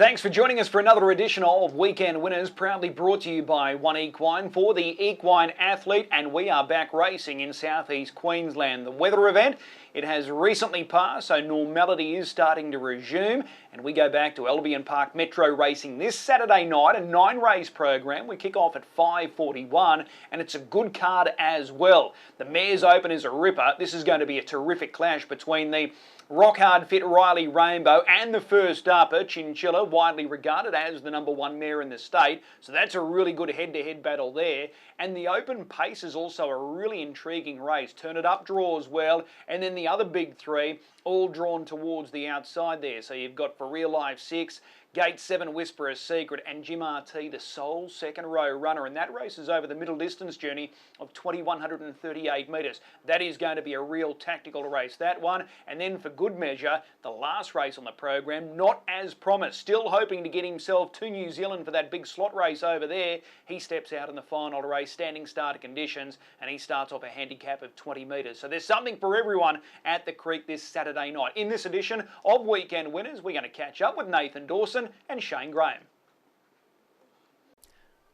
Thanks for joining us for another edition of Weekend Winners, proudly brought to you by One Equine for the equine athlete, and we are back racing in southeast Queensland. The weather event, it has recently passed, so normality is starting to resume, and we go back to Albion Park Metro Racing this Saturday night, a 9-race program. We kick off at 5:41, and it's a good card as well. The Mares Open is a ripper. This is going to be a terrific clash between the rock-hard fit Riley Rainbow and the first upper, Chinchilla, widely regarded as the #1 mare in the state. So that's a really good head-to-head battle there. And the Open Pace is also a really intriguing race. Turn It Up draws well, and then the other big three all drawn towards the outside there. So you've got For Real Life 6, Gate 7, Whisperer's Secret, and Jim RT, the sole second row runner. And that race is over the middle distance journey of 2,138 metres. That is going to be a real tactical race, that one. And then for good measure, the last race on the program, not as promised. Still hoping to get himself to New Zealand for that big slot race over there. He steps out in the final race, standing starter conditions, and he starts off a handicap of 20 metres. So there's something for everyone at the Creek this Saturday night. In this edition of Weekend Winners, we're going to catch up with Nathan Dawson and Shane Graham.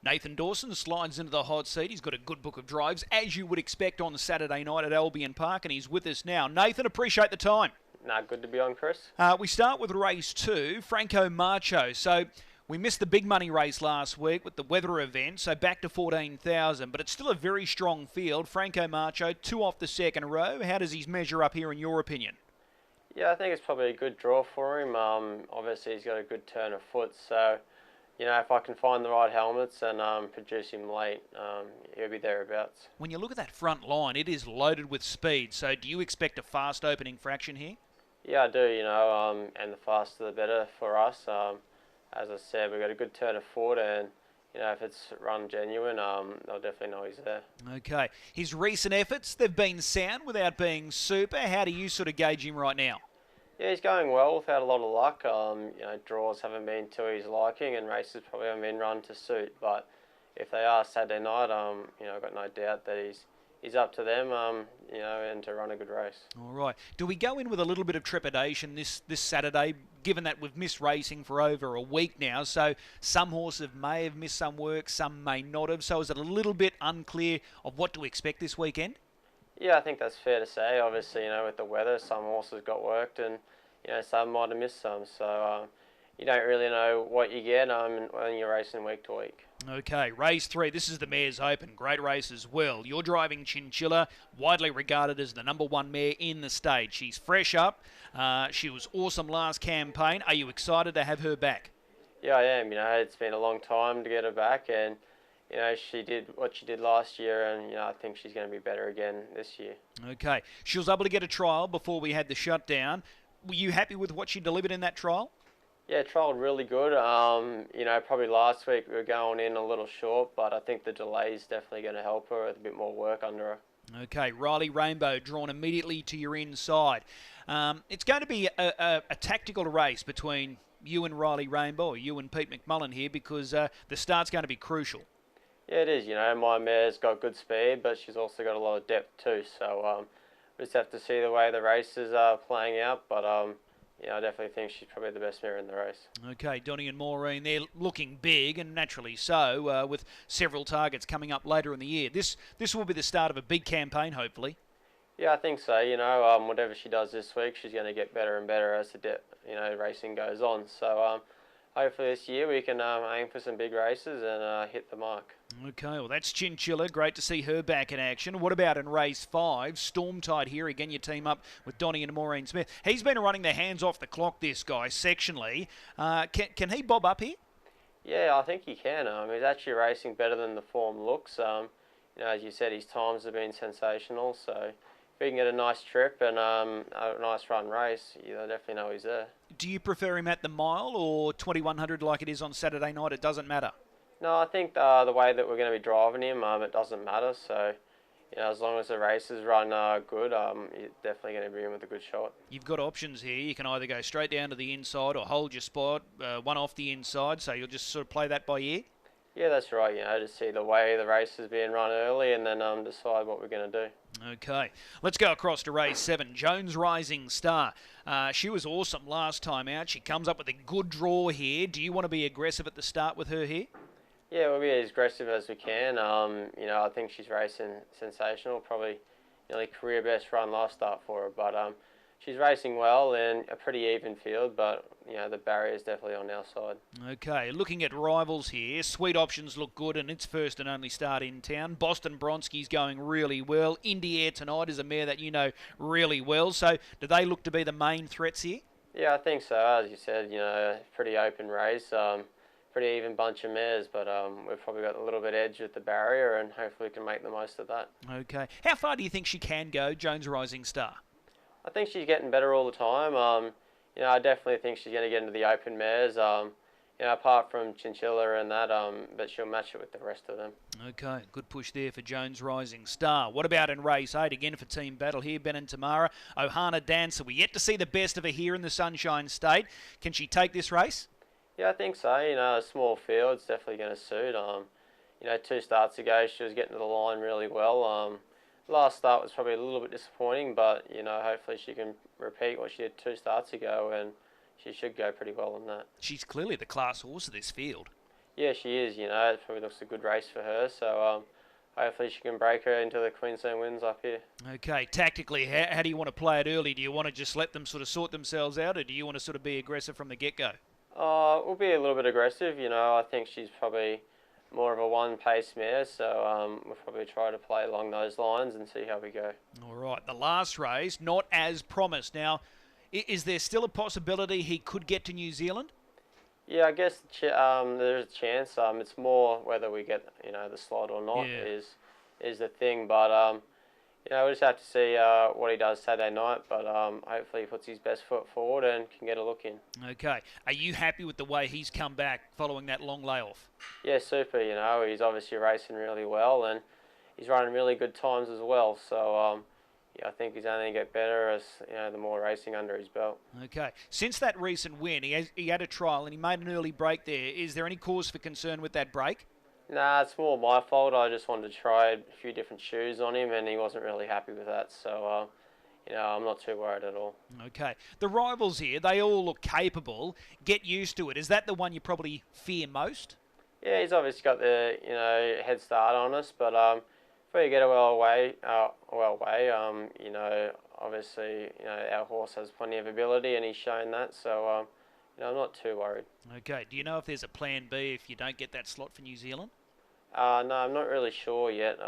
Nathan Dawson slides into the hot seat. He's got a good book of drives, as you would expect on Saturday night at Albion Park, and he's with us now. Nathan, appreciate the time. Good to be on, Chris. We start with race 2, Franco Macho. So we missed the big money race last week with the weather event, so back to 14,000, but it's still a very strong field. Franco Macho, 2 off the second row. How does he measure up here in your opinion? Yeah, I think it's probably a good draw for him. Obviously, he's got a good turn of foot, so if I can find the right helmets and produce him late, he'll be thereabouts. When you look at that front line, it is loaded with speed, so do you expect a fast opening fraction here? Yeah, I do, and the faster the better for us. As I said, we've got a good turn of foot, and if it's run genuine, they'll definitely know he's there. Okay. His recent efforts, they've been sound without being super. How do you sort of gauge him right now? Yeah, he's going well. We've had a lot of luck. Draws haven't been to his liking, and races probably haven't been run to suit. But if they are Saturday night, I've got no doubt that he's up to them, and to run a good race. All right. Do we go in with a little bit of trepidation this Saturday, given that we've missed racing for over a week now? So some horses may have missed some work, some may not have. So is it a little bit unclear of what to expect this weekend? Yeah, I think that's fair to say. Obviously, with the weather, some horses got worked, and some might have missed some. So you don't really know what you get when you're racing week to week. Okay, race 3. This is the Mares Open. Great race as well. You're driving Chinchilla, widely regarded as the #1 mare in the state. She's fresh up. She was awesome last campaign. Are you excited to have her back? Yeah, I am. It's been a long time to get her back, and she did what she did last year, and I think she's going to be better again this year. Okay, she was able to get a trial before we had the shutdown. Were you happy with what she delivered in that trial? Yeah, trialled really good. Probably last week we were going in a little short, but I think the delay is definitely going to help her with a bit more work under her. Okay, Riley Rainbow drawn immediately to your inside. It's going to be a tactical race between you and Riley Rainbow, or you and Pete McMullen here, because the start's going to be crucial. Yeah, it is. My mare's got good speed, but she's also got a lot of depth too. So we just have to see the way the races are playing out, but I definitely think she's probably the best mare in the race. Okay, Donnie and Maureen, they're looking big, and naturally so, with several targets coming up later in the year. This will be the start of a big campaign, hopefully. Yeah, I think so. Whatever she does this week, she's going to get better and better as the racing goes on. So hopefully this year we can aim for some big races and hit the mark. Okay, well that's Chinchilla. Great to see her back in action. What about in race 5? Stormtide here. Again, you team up with Donnie and Maureen Smith. He's been running their hands off the clock, this guy, sectionally. Can he bob up here? Yeah, I think he can. He's actually racing better than the form looks. As you said, his times have been sensational. So if he can get a nice trip and a nice run race, you definitely know he's there. Do you prefer him at the mile or 2100 like it is on Saturday night? It doesn't matter. No, I think the way that we're going to be driving him, it doesn't matter. So, as long as the races run good, you're definitely going to be in with a good shot. You've got options here. You can either go straight down to the inside or hold your spot, one off the inside. So you'll just sort of play that by ear? Yeah, that's right. To see the way the race is being run early and then decide what we're going to do. Okay, let's go across to race 7. Jones Rising Star. She was awesome last time out. She comes up with a good draw here. Do you want to be aggressive at the start with her here? Yeah, we'll be as aggressive as we can. I think she's racing sensational. Probably nearly career best run last start for her. But she's racing well in a pretty even field. But the barrier is definitely on our side. Okay, looking at rivals here, Sweet Options look good and its first and only start in town. Boston Bronski's going really well. Indie Air Tonight is a mare that you know really well. So do they look to be the main threats here? Yeah, I think so. As you said, pretty open race. Pretty even bunch of mares, but we've probably got a little bit edge with the barrier, and hopefully we can make the most of that. Okay. How far do you think she can go, Jones Rising Star? I think she's getting better all the time. I definitely think she's going to get into the open mares. Apart from Chinchilla and that, but she'll match it with the rest of them. Okay, good push there for Jones Rising Star. What about in race 8? Again for Team Battle here, Ben and Tamara. Ohana Dancer. We yet to see the best of her here in the Sunshine State. Can she take this race? Yeah, I think so. A small field's definitely going to suit. 2 starts ago, she was getting to the line really well. Last start was probably a little bit disappointing, but, hopefully she can repeat what she did 2 starts ago, and she should go pretty well on that. She's clearly the class horse of this field. Yeah, she is. It probably looks a good race for her, so hopefully she can break her into the Queensland wins up here. Okay, tactically, how do you want to play it early? Do you want to just let them sort of sort themselves out, or do you want to sort of be aggressive from the get-go? We'll be a little bit aggressive. I think she's probably more of a one-pace mare, so we'll probably try to play along those lines and see how we go. All right, the last race, not as promised. Now, is there still a possibility he could get to New Zealand? Yeah, I guess there's a chance. It's more whether we get the slot or not is the thing. But we just have to see what he does Saturday night. But hopefully he puts his best foot forward and can get a look in. Okay. Are you happy with the way he's come back following that long layoff? Yeah, super. He's obviously racing really well and he's running really good times as well. So I think he's only going to get better as the more racing under his belt. Okay. Since that recent win, he had a trial and he made an early break there. Is there any cause for concern with that break? Nah, it's more my fault. I just wanted to try a few different shoes on him and he wasn't really happy with that. So, I'm not too worried at all. Okay. The rivals here, they all look capable. Get used to it. Is that the one you probably fear most? Yeah, he's obviously got the, head start on us. But if we get away, obviously, our horse has plenty of ability and he's shown that. So, I'm not too worried. Okay. Do you know if there's a plan B if you don't get that slot for New Zealand? No, I'm not really sure yet.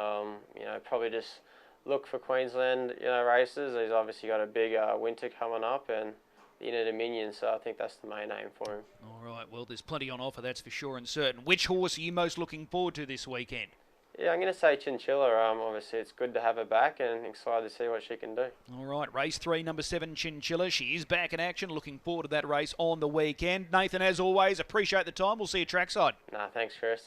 Probably just look for Queensland, races. He's obviously got a big winter coming up and the Inter Dominion, so I think that's the main aim for him. All right. Well, there's plenty on offer, that's for sure and certain. Which horse are you most looking forward to this weekend? Yeah, I'm going to say Chinchilla. Obviously, it's good to have her back and excited to see what she can do. All right, race 3, number 7, Chinchilla. She is back in action. Looking forward to that race on the weekend. Nathan, as always, appreciate the time. We'll see you trackside. Nah, thanks, Chris.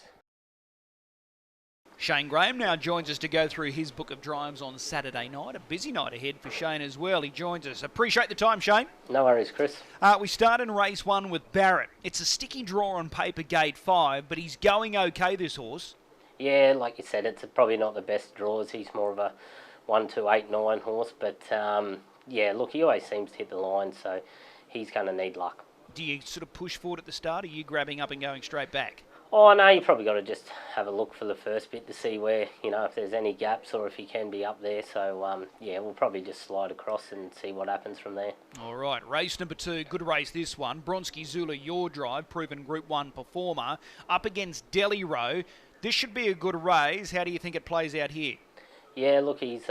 Shane Graham now joins us to go through his book of drives on Saturday night. A busy night ahead for Shane as well. He joins us. Appreciate the time, Shane. No worries, Chris. We start in race 1 with Barrett. It's a sticky draw on paper, gate 5, but he's going okay, this horse. Yeah, like you said, it's probably not the best draws. He's more of a 1, 2, 8, 9 horse. But, yeah, look, he always seems to hit the line, so he's going to need luck. Do you sort of push forward at the start, or are you grabbing up and going straight back? Oh, no, you probably got to just have a look for the first bit to see where, if there's any gaps or if he can be up there. So, yeah, we'll probably just slide across and see what happens from there. All right, race number 2, good race this one. Bronski Zulu, your drive, proven Group 1 performer, up against Delhi Row. This should be a good race. How do you think it plays out here? Yeah, look, he's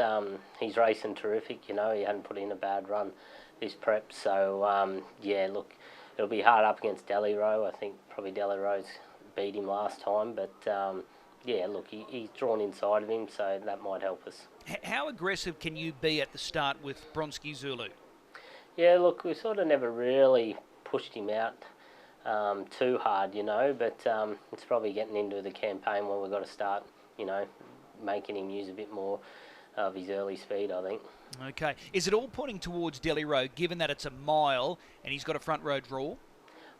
racing terrific. He hadn't put in a bad run this prep. So, yeah, look, it'll be hard up against Delhi Row. I think probably Delhi Row's beat him last time. But, yeah, look, he's drawn inside of him, so that might help us. How aggressive can you be at the start with Bronski Zulu? Yeah, look, we sort of never really pushed him out too hard, but it's probably getting into the campaign where we've got to start, making him use a bit more of his early speed, I think. Okay. Is it all pointing towards Delhi Row, given that it's a mile and he's got a front row draw?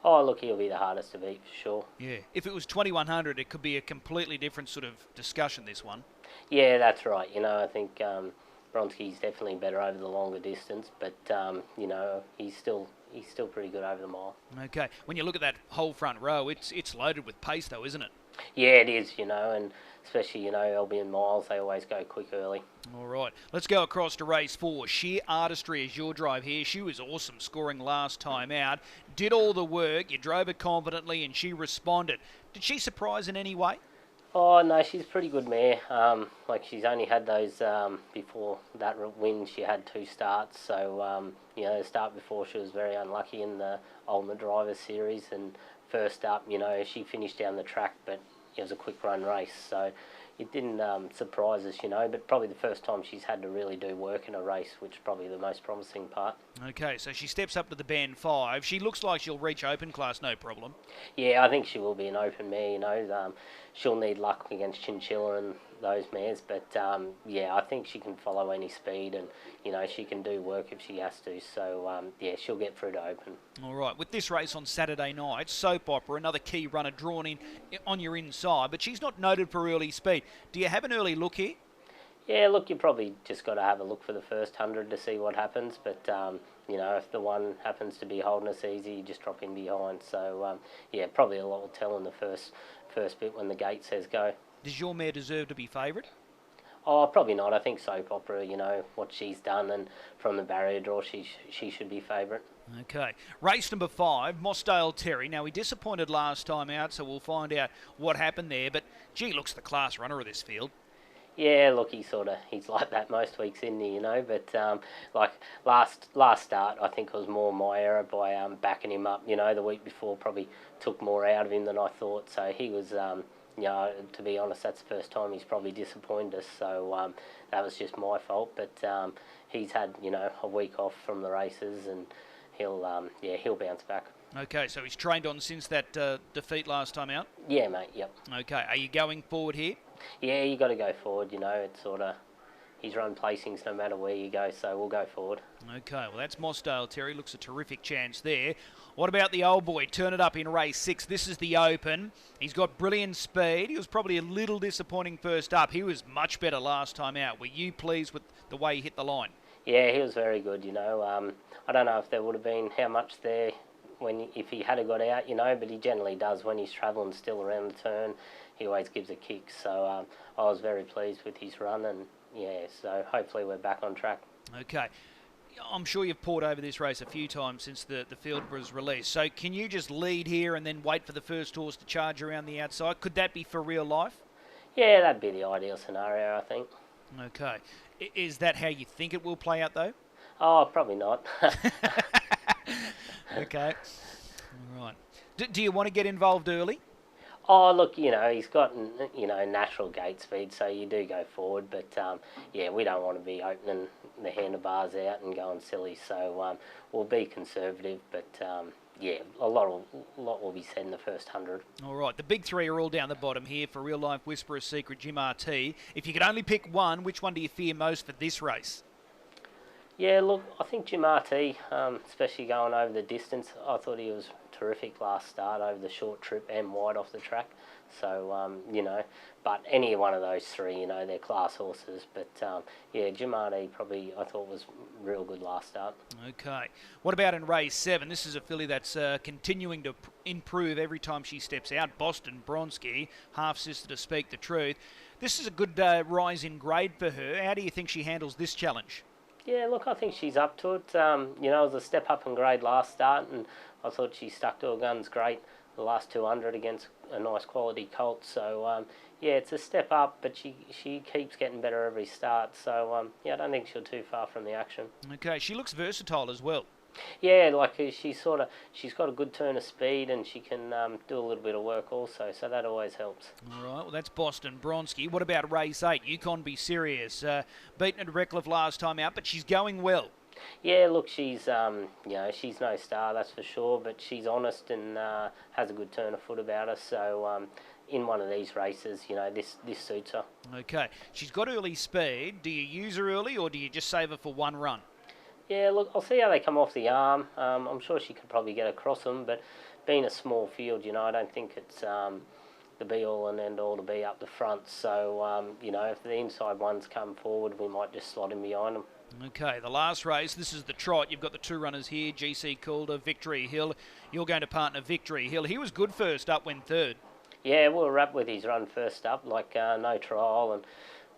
Oh, look, he'll be the hardest to beat for sure. Yeah. If it was 2100, it could be a completely different sort of discussion, this one. Yeah, that's right. I think Bronski's definitely better over the longer distance, but he's still pretty good over the mile. Okay. When you look at that whole front row, it's loaded with pace, though, isn't it? Yeah, it is. And especially Albion miles, they always go quick early. All right. Let's go across to race 4. Sheer Artistry is your drive here. She was awesome scoring last time out. Did all the work. You drove her confidently, and she responded. Did she surprise in any way? Oh, no, she's a pretty good mare. She's only had those, before that win, she had 2 starts. So, the start before, she was very unlucky in the Ultimate Driver Series. And first up, she finished down the track, but it was a quick run race. So it didn't surprise us, but probably the first time she's had to really do work in a race, which is probably the most promising part. Okay, so she steps up to the band 5. She looks like she'll reach open class, no problem. Yeah, I think she will be an open mare, she'll need luck against Chinchilla and those mares, but I think she can follow any speed and, she can do work if she has to, so she'll get through to open. All right, with this race on Saturday night, Soap Opera, another key runner drawn in on your inside, but she's not noted for early speed. Do you have an early look here? Yeah, look, you probably just got to have a look for the first 100 to see what happens, but, if the one happens to be holding us easy, you just drop in behind. So, probably a lot will tell in the first bit when the gate says go. Does your mare deserve to be favourite? Oh, probably not. I think Soap Opera, what she's done, and from the barrier draw, she should be favourite. Okay. Race number 5, Mossdale Terry. Now, he disappointed last time out, so we'll find out what happened there, but gee, looks the class runner of this field. Yeah, look, he's like that most weeks, isn't he, but last start, I think it was more my error by backing him up, the week before probably took more out of him than I thought, so he was, to be honest, that's the first time he's probably disappointed us, so that was just my fault, but he's had, a week off from the races, and he'll bounce back. Okay, so he's trained on since that defeat last time out? Yeah, mate, yep. Okay, are you going forward here? Yeah, you got to go forward, it's he's run placings no matter where you go, so we'll go forward. Okay, well, that's Mossdale Terry. Looks a terrific chance there. What about the old boy? Turn it up in race 6. This is the Open. He's got brilliant speed. He was probably a little disappointing first up. He was much better last time out. Were you pleased with the way he hit the line? Yeah, he was very good, I don't know if there would have been how much there if he had got out, but he generally does when he's travelling still around the turn. He always gives a kick, so I was very pleased with his run, and so hopefully we're back on track. Okay. I'm sure you've poured over this race a few times since the field was released, so can you just lead here and then wait for the first horse to charge around the outside? Could that be for real life? Yeah, that'd be the ideal scenario, I think. Okay. Is that how you think it will play out, though? Oh, probably not. Okay. All right. Do you want to get involved early? Oh, look, he's got, natural gate speed, so you do go forward. But, we don't want to be opening the handlebars out and going silly. So we'll be conservative. But, a lot will be said in the first 100. All right. The big 3 are all down the bottom here for Real Life Whisperer Secret, Jim RT. If you could only pick one, which one do you fear most for this race? Yeah, look, I think Jim RT, especially going over the distance, I thought he was terrific last start over the short trip and wide off the track. So, but any one of those 3, they're class horses. But, Jim RT probably I thought was real good last start. Okay. What about in race 7? This is a filly that's continuing to improve every time she steps out. Boston Bronski, half-sister to speak the truth. This is a good rise in grade for her. How do you think she handles this challenge? Yeah, look, I think she's up to it. It was a step up in grade last start, and I thought she stuck to her guns great the last 200 against a nice quality colt. So, it's a step up, but she keeps getting better every start. So, I don't think she'll too far from the action. Okay, she looks versatile as well. Yeah, she's got a good turn of speed, and she can do a little bit of work also, so that always helps. All right, well, that's Boston Bronski. What about race 8? Yukon Be Serious. Beaten at Redcliffe last time out, but she's going well. Yeah, look, she's she's no star, that's for sure, but she's honest and has a good turn of foot about her, so in one of these races, this suits her. Okay, she's got early speed. Do you use her early, or do you just save her for one run? Yeah, look, I'll see how they come off the arm. I'm sure she could probably get across them, but being a small field, you know, I don't think it's the be-all and end-all to be up the front. So, you know, if the inside ones come forward, we might just slot in behind them. Okay, the last race, this is the trot. You've got the two runners here, GC Calder, Victory Hill. You're going to partner Victory Hill. He was good first up, went third. Yeah, we were up with his run first up, like no trial, and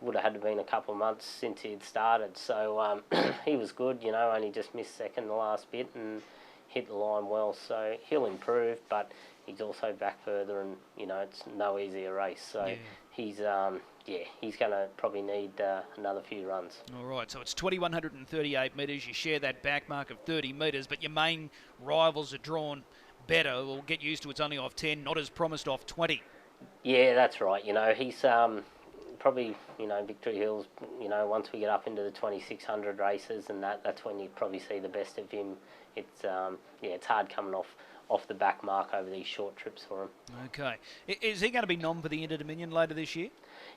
would have had to been a couple of months since he'd started. So he was good, you know, only just missed second the last bit and hit the line well. So he'll improve, but he's also back further, and, you know, it's no easier race. So yeah. He's he's going to probably need another few runs. All right, so it's 2,138 metres. You share that back mark of 30 metres, but your main rivals are drawn better. We'll get used to it's only off 10, not as promised off 20. Yeah, that's right. You know, he's probably, you know, Victory Hills, you know, once we get up into the 2,600 races and that's when you probably see the best of him. It's, yeah, it's hard coming off the back mark over these short trips for him. Okay. Is he going to be nom for the Inter-Dominion later this year?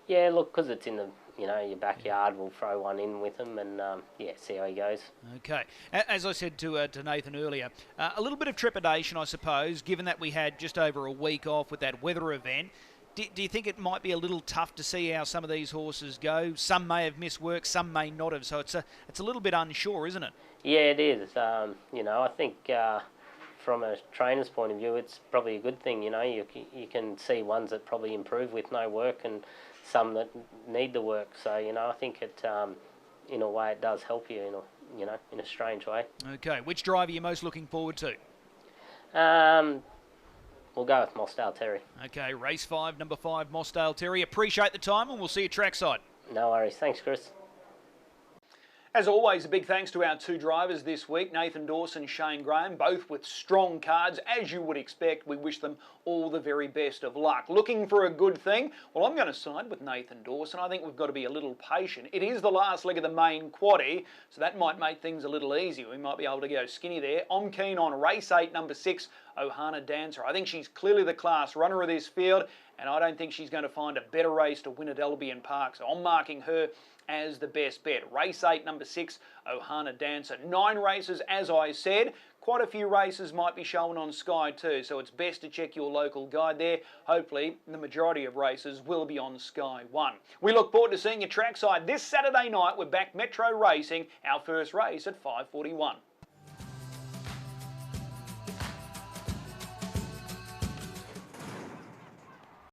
Yeah, look, because it's in the, you know, your backyard, we'll throw one in with him and, yeah, see how he goes. Okay. As I said to Nathan earlier, a little bit of trepidation, I suppose, given that we had just over a week off with that weather event. Do you think it might be a little tough to see how some of these horses go? Some may have missed work, some may not have, so it's a little bit unsure, isn't it? Yeah, it is. You know, I think from a trainer's point of view, it's probably a good thing. You know, you can see ones that probably improve with no work and some that need the work. So, you know, I think it, in a way, it does help you, in a strange way. Okay. Which driver are you most looking forward to? We'll go with Mossdale Terry. Okay, race 5, number 5, Mossdale Terry. Appreciate the time and we'll see you trackside. No worries. Thanks, Chris. As always, a big thanks to our two drivers this week, Nathan Dawson, Shane Graham, both with strong cards. As you would expect, we wish them all the very best of luck. Looking for a good thing? Well, I'm going to side with Nathan Dawson. I think we've got to be a little patient. It is the last leg of the main quaddie, so that might make things a little easier. We might be able to go skinny there. I'm keen on race 8, number 6, Ohana Dancer. I think she's clearly the class runner of this field, and I don't think she's going to find a better race to win at Albion Park, so I'm marking her as the best bet. Race 8, number 6, Ohana Dancer. 9 races, as I said. Quite a few races might be shown on Sky too, so it's best to check your local guide there. Hopefully, the majority of races will be on Sky 1. We look forward to seeing you trackside this Saturday night. We're back Metro Racing, our first race at 5:41.